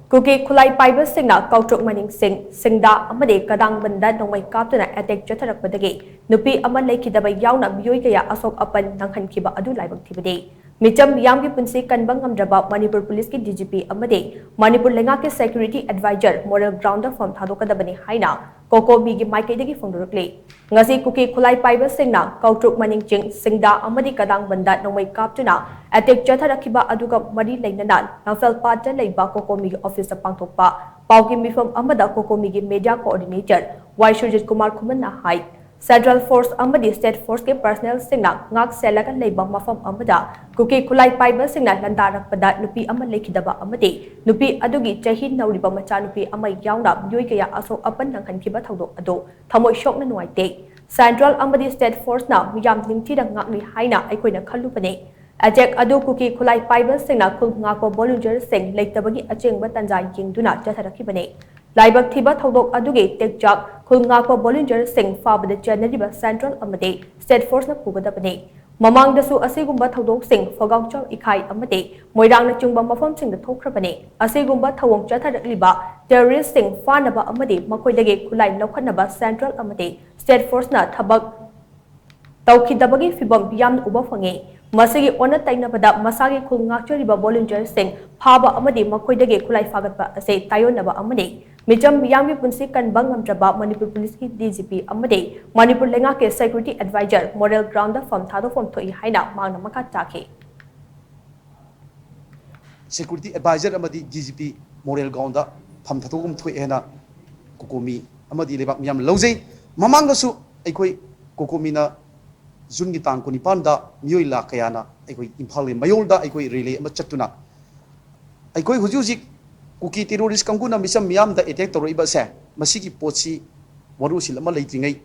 Kuki Kulai Piber Singna, Kautuk Maning Sing, Singda, Amade, Kadang Banda, Nomai Captain, Attack Jatarak Badagi, Nupi Amaleki Daba Yauna, Bioika, Asok Upon Nankan Kiba Adu Live Activity. Meecham Meeyam Punsi Kanba Ngamdraba Manipur Police ki Dgp Amadi, Manipur leingak Security Advisor, Moral Grounder Pham Thadokkadabani haina, COCOMI ki Maikadagi Phongdurukli. Ngasi Kuki Kulai Piber Singna, Kautuk Maning Jing, Singda Amadi Kadang Banda, Nomai Captain, Attack Jatarakiba Aduga Madi Lainanan, Nafel Pata Laiba COCOMI Officer Pangtokpa, Pauki Mifam Amada COCOMI Media Coordinator, Y. Shurjit Kumar Kumana Hai. Central Force Amadi State Force के personnel सिंगना ngak selaga leiba mafam amada kuki kulai paiba singna landarak pada nupi ama lekhidaba amadi nupi adugi chahi nauriba macha nupi ama yauna myoi kaya aso apan nanghan kiba thawdo ado thamoi shokna nuaite Central Amadi State Force na Meeyam nimthi da ngakni haina aikoina khallu pane Ajek adu kuki kulai paiba singna khul ngako volunteer sing leitabagi achengba tanja yingduna jatharakibane Laibak Tiba Thodok Adugi Take Job, Kulngako Bollinger Singh Fab the Janadiba Central Amade, State Force na Pugabane. Mamang the Su Asigumba Thodok Singh, Fogangcho Ikai Amade, Moirang Chumba Mafam Sing the Tokrabane, Asigumba Tawong Jata Liba, Terrorist Singh Fanaba Amade, Makoidage Kulai Lokanaba Central Amade, State Force na Tabak Taukidabagi Fibam Yam Ubafange. Masigi Ona Tainabada, Masagi Kulngakcho Riba Bollinger Singh, Paba Amade, Makoidage Kulai Fagapa, say Tayonaba Amade. Meecham Meeyam Punsi Kanba Ngamdraba Manipur Police ki Dgp Amadi, Manipur leingak Security Advisor, Moral Grounder Pham Thadokkadabani haina mangna makha take. Security Advisor Amadi Dgp Moral Grounder Pham Thadokkadabani haina COCOMI Amadi lebak Meeyam lawjei mamang su aikoi COCOMI na June gi tang kuni panda mioi la kayana aikoi Imphal mayolda aikoi relay ama chatuna aikoi hujuji Kuki terrorist kangkuna Meecham Meeyam da attack tawriba se masigi potsi waru silama leitringai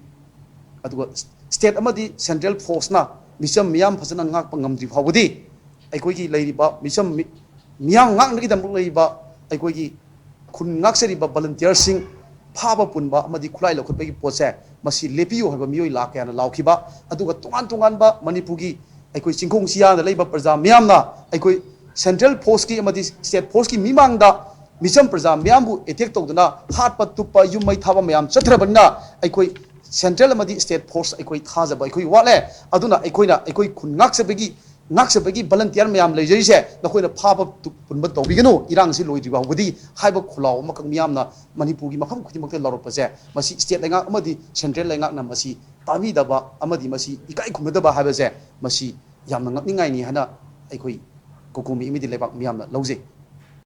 aduga state amadi central force na Meecham Meeyam phasana ngak pangamdri phawdi aikoi gi leiriba Meecham Meeyam ngak ngi dam leiba aikoi gi khun ngak seriba volunteer sing phaba punba amadi khulai lokhutba gi potse masi lepiyo haba mioi la kya na laukhiba aduga tungan ba Manipugi aikoi chingkhong sia da leiba praja Meeyam na aikoi central force ki amadi state force ki mimang da Meecham Praja Meeyambu attack tawduna hatpa tupa yumai thaba Meeyam chatrabana aikoi central amadi state force aikoi thajaba aikoi wale aduna aikoi khun ngaksabegi volunteer Meeyam lejeise nakoina phaba punba tawbigano irang si loidriba hobudi haiba khulaw makak Meeyamna Manipurgi mafam khutimakta laropase masi state leingak amadi central leingak na masi tamidaba amadi masi ikai khumdaba haibase masi yamna ngakningai ni hana aikoi COCOMI imidi lebak Meeyamna lawje